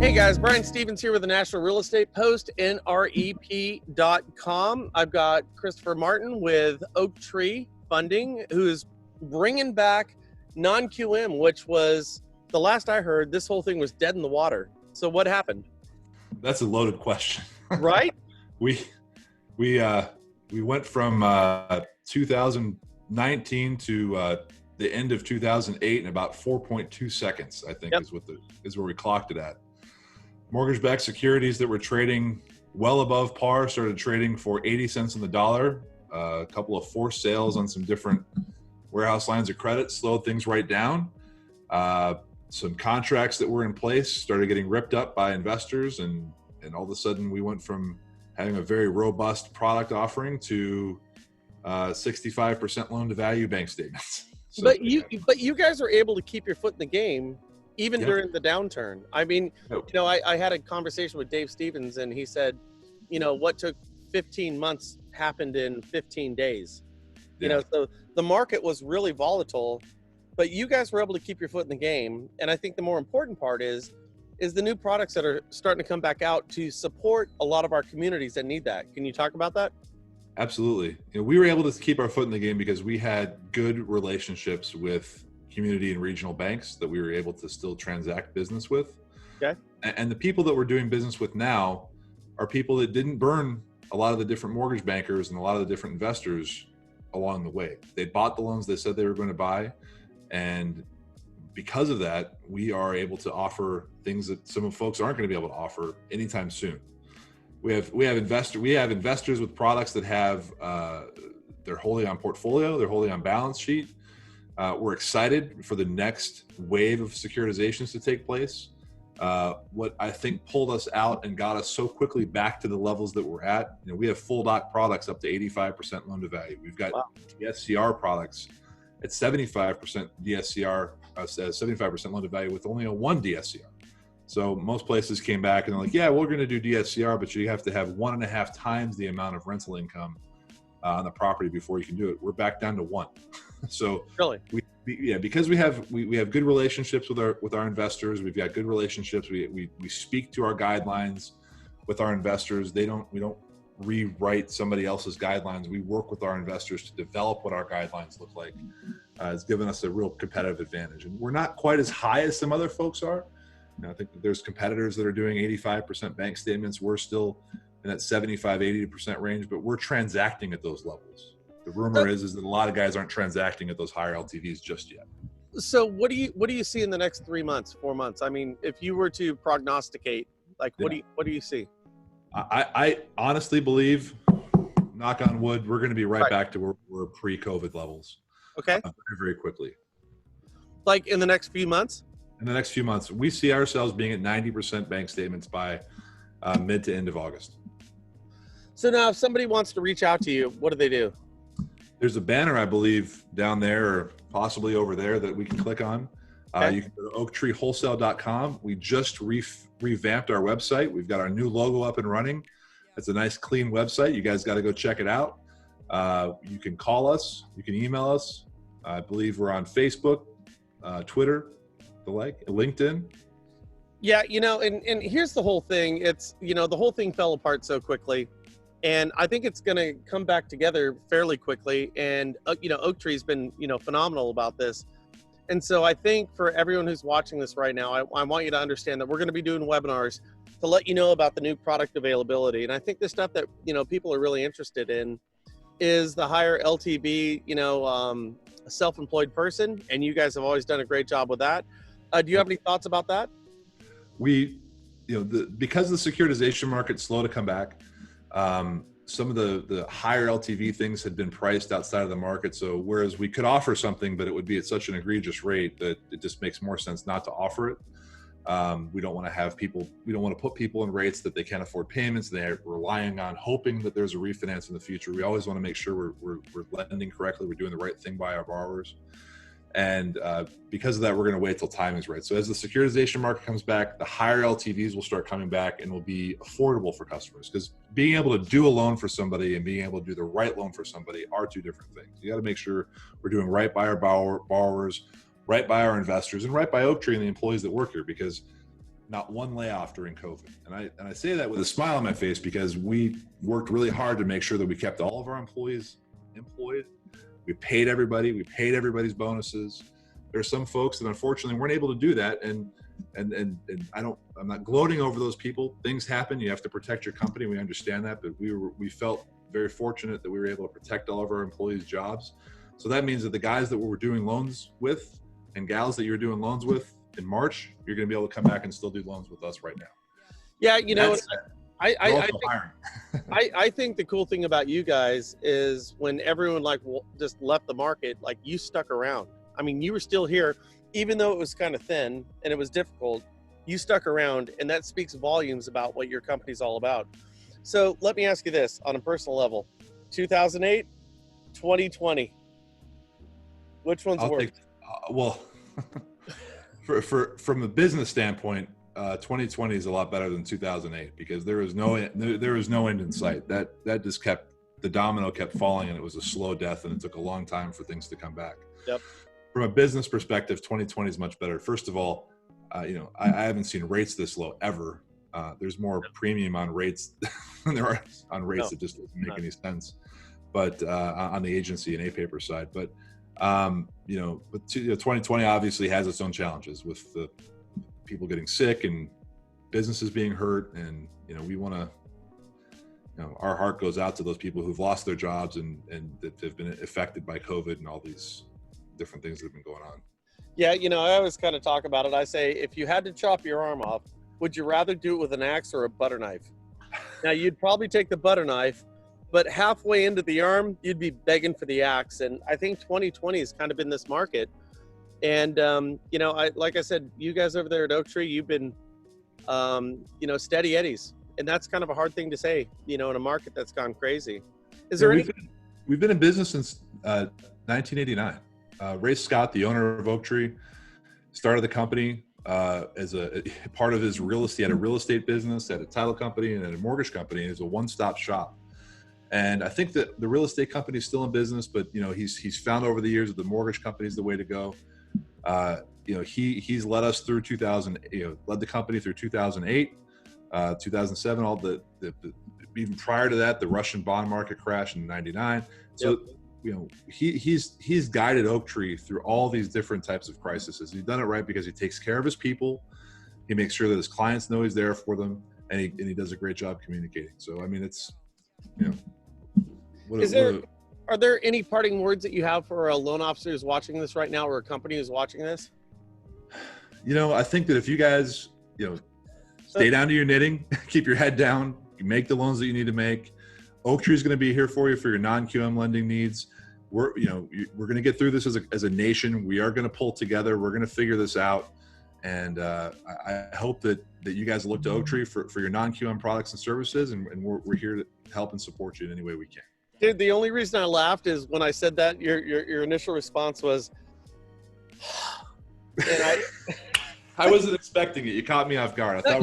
Hey guys, Brian Stevens here with the National Real Estate Post, NREP.com. I've got Christopher Martin with Oaktree Funding, who is bringing back non-QM, which was, the last I heard, this whole thing was dead in the water. So what happened? That's a loaded question. Right? We went from 2019 to the end of 2008 in about 4.2 seconds, I think. Yep. is where we clocked it at. Mortgage-backed securities that were trading well above par started trading for 80 cents on the dollar. A couple of forced sales on some different warehouse lines of credit slowed things right down. Some contracts that were in place started getting ripped up by investors, and all of a sudden we went from having a very robust product offering to 65% loan to value bank statements. So, but you guys are able to keep your foot in the game even during the downturn. I mean, I had a conversation with Dave Stevens, and he said, what took 15 months happened in 15 days. So the market was really volatile, but you guys were able to keep your foot in the game. And I think the more important part is the new products that are starting to come back out to support a lot of our communities that need that. Can you talk about that? Absolutely. We were able to keep our foot in the game because we had good relationships with community and regional banks that we were able to still transact business with. Okay. And the people that we're doing business with now are people that didn't burn a lot of the different mortgage bankers and a lot of the different investors along the way. They bought the loans they said they were going to buy. And because of that, we are able to offer things that some folks aren't going to be able to offer anytime soon. We have investors with products that have they're wholly on portfolio, they're wholly on balance sheet. We're excited for the next wave of securitizations to take place. What I think pulled us out and got us so quickly back to the levels that we're at, we have full doc products up to 85% loan to value. We've got DSCR products at 75% DSCR, 75% loan to value with only a 1 DSCR. So most places came back and they're like, yeah, we're going to do DSCR, but you have to have 1.5 times the amount of rental income on the property before you can do it. We're back down to 1. So really, because we have good relationships with our investors. We've got good relationships. We speak to our guidelines with our investors. We don't rewrite somebody else's guidelines. We work with our investors to develop what our guidelines look like. It's given us a real competitive advantage, and we're not quite as high as some other folks are. I think that there's competitors that are doing 85% bank statements. We're still in that 75-80% range, but we're transacting at those levels. The rumor is that a lot of guys aren't transacting at those higher LTVs just yet. So what do you see in the next 3 months, 4 months? I mean, if you were to prognosticate, what do you see? I honestly believe, knock on wood, we're going to be right back to where we're pre-COVID levels. Okay. Very, very quickly. Like in the next few months? In the next few months, we see ourselves being at 90% bank statements by mid to end of August. So now if somebody wants to reach out to you, what do they do? There's a banner, I believe, down there or possibly over there that we can click on. Okay. You can go to oaktreewholesale.com. We just revamped our website. We've got our new logo up and running. It's a nice, clean website. You guys got to go check it out. You can call us. You can email us. I believe we're on Facebook, Twitter, LinkedIn. Yeah, and here's the whole thing. It's, the whole thing fell apart so quickly. And I think it's going to come back together fairly quickly. And, Oaktree's been, phenomenal about this. And so I think for everyone who's watching this right now, I want you to understand that we're going to be doing webinars to let you know about the new product availability. And I think the stuff that, people are really interested in is the higher LTV, self-employed person. And you guys have always done a great job with that. Do you have any thoughts about that? Because the securitization market's slow to come back, some of the higher LTV things had been priced outside of the market. So whereas we could offer something, but it would be at such an egregious rate that it just makes more sense not to offer it. We don't want to put people in rates that they can't afford payments. They're relying on hoping that there's a refinance in the future. We always want to make sure we're lending correctly. We're doing the right thing by our borrowers. And because of that, we're going to wait till time is right. So as the securitization market comes back, the higher LTVs will start coming back and will be affordable for customers, because being able to do a loan for somebody and being able to do the right loan for somebody are two different things. You got to make sure we're doing right by our borrowers, right by our investors, and right by Oaktree and the employees that work here, because not one layoff during COVID. And I say that with a smile on my face because we worked really hard to make sure that we kept all of our employees employed. We paid everybody. We paid everybody's bonuses. There are some folks that unfortunately weren't able to do that. And I'm not gloating over those people. Things happen. You have to protect your company. We understand that, but we felt very fortunate that we were able to protect all of our employees' jobs. So that means that the guys that we were doing loans with and gals that you're doing loans with in March, you're going to be able to come back and still do loans with us right now. Yeah, you know, I think the cool thing about you guys is when everyone just left the market, like you stuck around. I mean, you were still here, even though it was kind of thin and it was difficult. You stuck around, and that speaks volumes about what your company's all about. So let me ask you this on a personal level: 2008, 2020. Which one's worse? Well, from a business standpoint, 2020 is a lot better than 2008 because there was no end in sight. That just kept, the domino kept falling, and it was a slow death, and it took a long time for things to come back. Yep. From a business perspective, 2020 is much better. First of all, I haven't seen rates this low ever. There's more premium on rates than there are on rates. That just doesn't make any sense. But on the agency and A-paper side, but 2020 obviously has its own challenges with the people getting sick and businesses being hurt, and we want to. Our heart goes out to those people who've lost their jobs and that have been affected by COVID and all these different things that have been going on. Yeah, I always kind of talk about it. I say, if you had to chop your arm off, would you rather do it with an axe or a butter knife? Now, you'd probably take the butter knife, but halfway into the arm, you'd be begging for the axe. And I think 2020 has kind of been this market. And, like I said, you guys over there at Oaktree, you've been, steady eddies. And that's kind of a hard thing to say, in a market that's gone crazy. Is there We've been in business since 1989. Ray Scott, the owner of Oaktree, started the company as a part of his real estate. He had a real estate business, had a title company, and a mortgage company. It was a one-stop shop. And I think that the real estate company is still in business, but he's found over the years that the mortgage company is the way to go. He's led us through 2000. Led the company through 2008, 2007. All the even prior to that, the Russian bond market crash in '99. So. Yep. He's guided Oaktree through all these different types of crises. He's done it right because he takes care of his people. He makes sure that his clients know he's there for them, and he does a great job communicating. So, I mean, it's, are there any parting words that you have for a loan officer who's watching this right now, or a company who's watching this? I think that if you guys, stay down to your knitting, keep your head down, you make the loans that you need to make. Oaktree is going to be here for you for your non-QM lending needs. We're going to get through this as a nation. We are going to pull together. We're going to figure this out. And I hope that you guys look to Oaktree for your non-QM products and services. And we're here to help and support you in any way we can. Dude, the only reason I laughed is when I said that, your initial response was, and I wasn't expecting it. You caught me off guard. I thought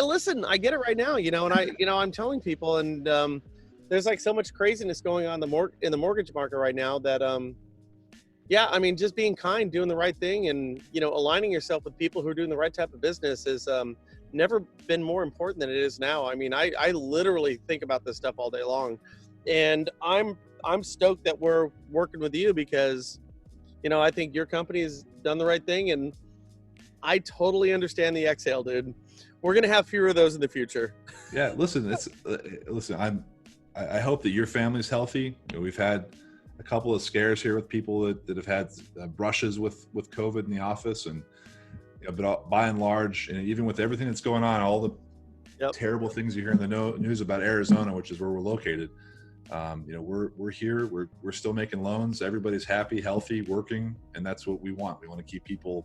listen, I get it right now, and I'm telling people, and there's like so much craziness going on in the mortgage market right now that, just being kind, doing the right thing, and, aligning yourself with people who are doing the right type of business is never been more important than it is now. I mean, I literally think about this stuff all day long, and I'm stoked that we're working with you because, I think your company has done the right thing, and I totally understand the exhale, dude. We're going to have fewer of those in the future. Yeah. Listen, I hope that your family's healthy. We've had a couple of scares here with people that have had brushes with COVID in the office, and but by and large, and even with everything that's going on, all the terrible things you hear in the news about Arizona, which is where we're located, we're here. We're still making loans. Everybody's happy, healthy, working, and that's what we want. We want to keep people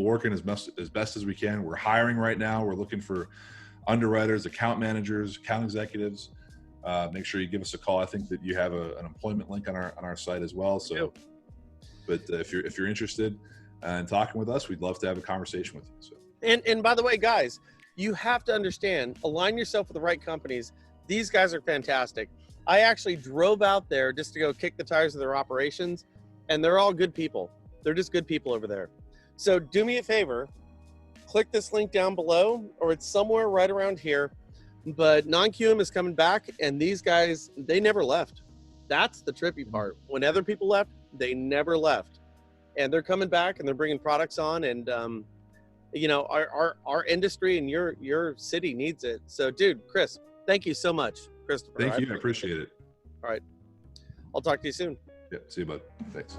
working as best as we can. We're hiring right now. We're looking for underwriters, account managers, account executives. Make sure you give us a call. I think that you have an employment link on our site as well. So, but if you're interested in talking with us, we'd love to have a conversation with you. So, and by the way, guys, you have to understand, align yourself with the right companies. These guys are fantastic. I actually drove out there just to go kick the tires of their operations, and they're all good people. They're just good people over there. So do me a favor, click this link down below, or it's somewhere right around here. But non-QM is coming back, and these guys, they never left. That's the trippy part. When other people left, they never left. And they're coming back, and they're bringing products on, and you know, our industry and your city needs it. So, dude, Chris, thank you so much, Christopher. Thank you. I appreciate it. All right. I'll talk to you soon. Yeah. See you, bud. Thanks.